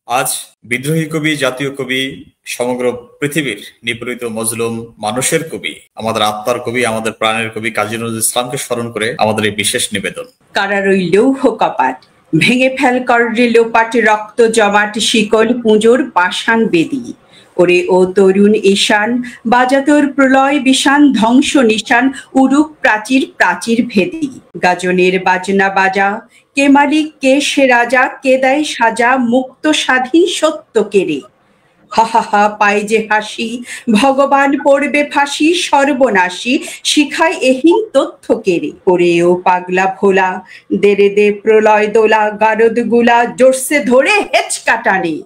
আজ বিদ্রোহী কবি, জাতীয় কবি, সমগ্র পৃথিবীর নিপীড়িত মজলুম মানুষের কবি, আমাদের আত্মার কবি, আমাদের প্রাণের কবি কাজী নজরুল ইসলামকে স্মরণ করে আমাদের এই বিশেষ নিবেদন। কারার ওই লৌহ কপাট ভেঙে ফেল কররে লোপাট, রক্ত জমাট শিকল পুজোর পাষাণ বেদী। ওরে ও তরুণ ঈশান, বাজা তোর প্রলয় বিষান, ধ্বংস নিশান উরুক প্রাচীর প্রাচীর ভেদী। গাজনের বাজনা বাজা, কে মালিক কে সে রাজা, কে দেয় সাজা মুক্ত স্বাধীন সত্য কেড়ে। হা হা হা পায় যে হাসি, ভগবান পড়বে ফাঁসি সর্বনাশী, শিখায় এহীন তথ্য কেড়ে। ওরে ও পাগলা ভোলা, দেরে দে প্রলয় দোলা, গারদ গুলা জোরসে ধরে হেঁচকা টানে।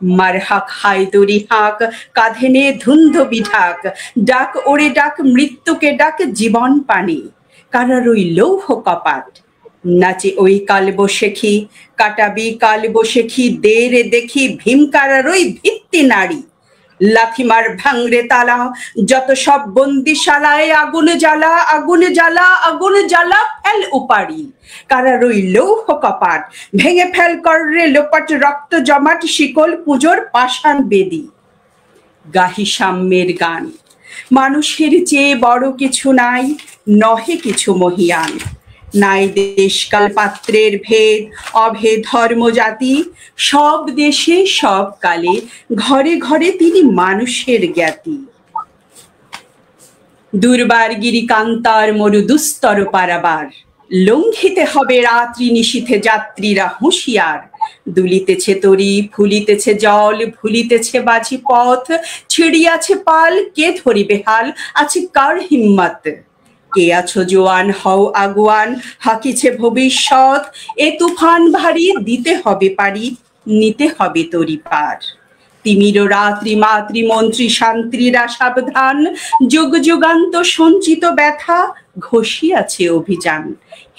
মার হাক হায়দরি হাক, কাঁধে নে ধুন্ধবি ঢাক, ডাক ওরে ডাক মৃত্যুকে ডাক জীবন পানে। কারার ওই লৌহ কপাট নাচে ওই কালবৈশাখী, কাটাবি কালবৈশাখী দে রে দেখি, ভীমকারার ওই ভিত্তি নারী। লাথিমার ভাঙরে তালা, যত সব বন্দিশালায় আগুন জ্বালা আগুন জ্বালা আগুন জ্বালা ফেল উপাড়ি। কারার ওই লৌহ কপাট ভেঙে ফেল কররে লোপাট, রক্ত জমাট শিকল পুজোর পাষাণ বেদী। গাহি সাম্যের গান, মানুষের চেয়ে বড় কিছু নাই, নহে কিছু মহিয়ান। নাই দেশকাল পাত্রের ভেদ, অভেদ ধর্ম জাতি, সব দেশে সব কালে ঘরে ঘরে তিনি মানুষের জ্ঞাতি। দুর্বার গিরি কান্তার মরু দুস্তর পারাবার, লঙ্ঘিতে হবে রাত্রি নিশীথে যাত্রীরা হুঁশিয়ার। দুলিতেছে তরি, ফুলিতেছে জল, ভুলিতেছে বাজি পথ, ছিড়িয়াছে পাল, কে ধরিবে হাল, আছে কার হিম্মত। কে আছো জোয়ান হও আগুয়ান, হাকিছে ভবিষ্যৎ, এ তুফান ভারী দিতে হবে পারি, নিতে হবে তরি পার। তিমির রাত্রি মাতৃমন্ত্রী শান্ত্রীরা সাবধান, যুগ যুগান্ত সঞ্চিত ব্যথা ঘষিয়াছে অভিযান।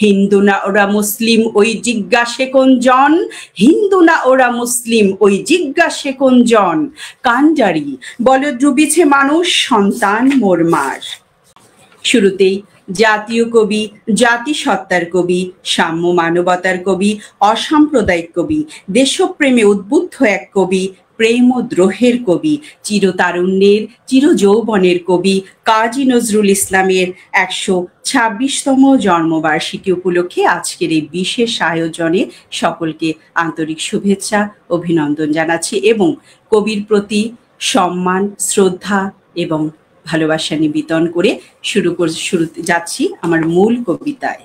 হিন্দু না ওরা মুসলিম ওই জিজ্ঞাসে কোন জন, হিন্দু না ওরা মুসলিম ওই জিজ্ঞাসে কোন জন। কান্ডারি বলে ডুবিছে মানুষ সন্তান মোরমার। শুরুতেই জাতীয় কবি, জাতিসত্তার কবি, সাম্য মানবতার কবি, অসাম্প্রদায়িক কবি, দেশপ্রেমে উদ্বুদ্ধ এক কবি, প্রেম ও দ্রোহের কবি, চিরতারুণ্যের চিরযৌবনের কবি কাজী নজরুল ইসলামের ১২৬তম জন্মবার্ষিকী উপলক্ষে আজকের এই বিশেষ আয়োজনে সকলকে আন্তরিক শুভেচ্ছা অভিনন্দন জানাচ্ছি এবং কবির প্রতি সম্মান, শ্রদ্ধা এবং ভালোবাসা নিবেদন করে শুরুতে যাচ্ছি আমার মূল কবিতায়।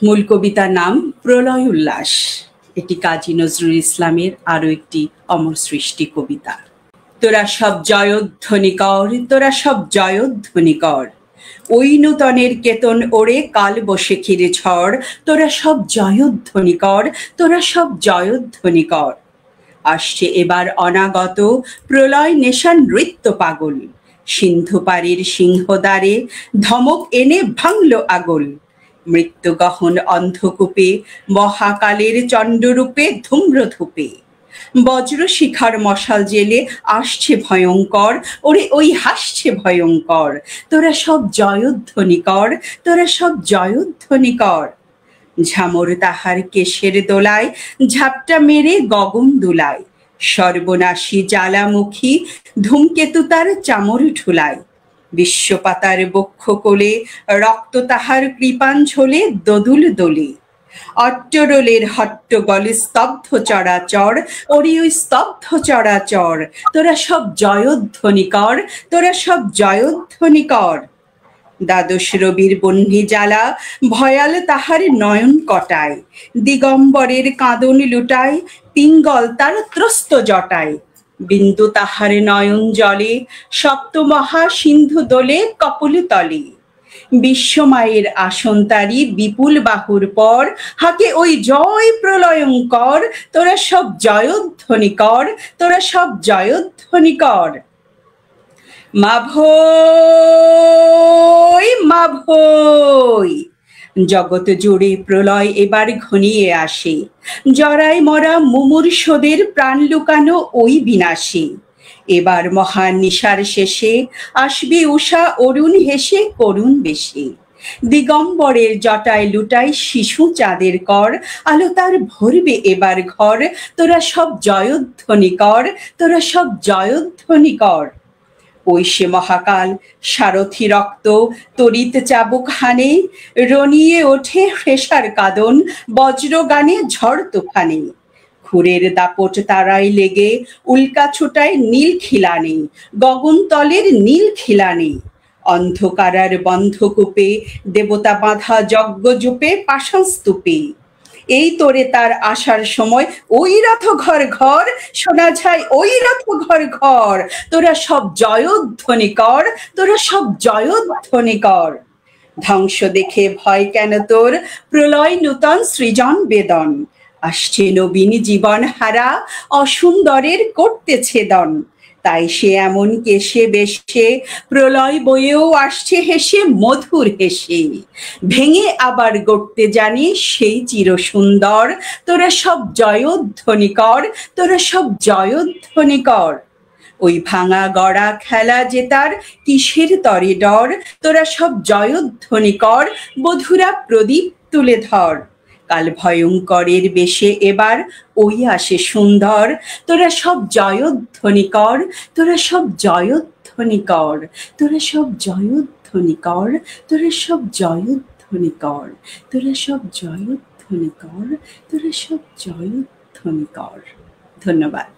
মূল কবিতার নাম প্রলয় উল্লাস। এটি কাজী নজরুল ইসলামের আরো একটি অমর সৃষ্টি কবিতা। তোরা সব জয়ধ্বনি কর, তোরা সব জয়ধ্বনি কর, ওই নূতনের কেতন ওড়ে কাল বৈশাখীর ঝড়। তোরা সব জয়ধ্বনি কর, তোরা সব জয়ধ্বনি কর। আসছে এবার অনাগত প্রলয় নেশা নৃত্য পাগল, সিন্ধু পাড়ের সিংহদ্বারে ধমক এনে ভাঙল আগল। মৃত্যু গহন অন্ধকূপে মহাকালের চণ্ডরূপে ধূম্রধূপে, বজ্র শিখার মশাল জেলে আসছে ভয়ঙ্কর, ওরে ওই হাসছে ভয়ঙ্কর। তোরা সব জয়ধ্বনি কর, তোরা সব জয়ধ্বনি কর। ঝামর তাহার কেশের দোলায় ঝাপটা মেরে গগন দুলায়, সর্বনাশী জ্বালামুখী ধূমকেতু তার চামর ঠুলায়। বিশ্বপাতার বক্ষ কোলে রক্ত তাহার কৃপাঞ্ঝলে দোদুল দোলে। অট্টরোলের হট্টগোল স্তব্ধ চরাচর, ওরে ওই স্তব্ধ চরাচর। তোরা সব জয়ধ্বনি কর, তোরা সব জয়ধ্বনি কর। দ্বাদশ রবির বহ্নি জ্বালা ভয়াল তাহার নয়ন কটায়, দিগম্বরের কাঁদন লুটায় পিঙ্গল তার ত্রস্ত জটায়। বিন্দু তাহার নয়ন জলে সপ্তমহা সিন্ধু দোলে কপল তলে। বিশ্বমায়ের আসন তারি বিপুল বাহুর পর, হাকে ওই জয় প্রলয়ঙ্কর। তোরা সব জয়ধ্বনি কর, তোরা সব জয়ধ্বনি কর। মা ভৈ মা ভৈ, জগৎ জুড়ে প্রলয় এবার ঘনিয়ে আসে, জরায় মরা মুমূর্ষদের প্রাণ লুকানো ওই বিনাশে। এবার মহান নিশার শেষে আসবে উষা অরুণ হেসে করুণ বেশে, দিগম্বরের জটায় লুটায় শিশু চাঁদের কর, আলো তার ভরবে এবার ঘর, তোরা সব জয়ধ্বনি কর, তোরা সব জয়ধ্বনি কর। ওই সে মহাকাল সারথি রক্ত তড়িৎ চাবুক হানে, রনিয়ে ওঠে ফ্রেশার কাদন বজ্রগানে ঝড় তুফানে। খুরের দাপট তারায় লেগে উল্কা ছোটায় নীল খিলানে, গগনতলের নীল খিলানে। অন্ধকারার বন্ধকূপে দেবতা বাঁধা যজ্ঞজূপে পাষাণ স্তূপে। এই তোরে তার আসার সময় ওই রথ ঘর ঘর, শোনা যায় ওই রথ ঘর ঘর। তোরা সব জয়ধ্বনি কর, তোরা সব জয়ধ্বনি কর। ধ্বংস দেখে ভয় কেন তোর, প্রলয় নূতন সৃজন বেদন। আসছে নবীন জীবন হারা, অসুন্দরের করতে ছেদন। তাই সে এমন কেশে বেশে, প্রলয় বয়েও আসছে হেসে মধুর হেসে। ভেঙে আবার গড়তে জানি সেই চির সুন্দর। তোরা সব জয়ধ্বনি কর, তোরা সব জয়ধ্বনি কর। ওই ভাঙা গড়া খেলা যে তার কিসের তরে ডর, তোরা সব জয়ধ্বনি কর, বধুরা প্রদীপ তুলে ধর। কাল ভয়ঙ্করের বেশে এবার ওই আসে সুন্দর। তোরা সব জয়ধ্বনি কর, তোরা সব জয়ধ্বনি কর, তোরা সব জয়ধ্বনি কর, তোরা সব জয়ধ্বনি কর, তোরা সব জয়ধ্বনি কর, তোরা সব জয়ধ্বনি কর। ধন্যবাদ।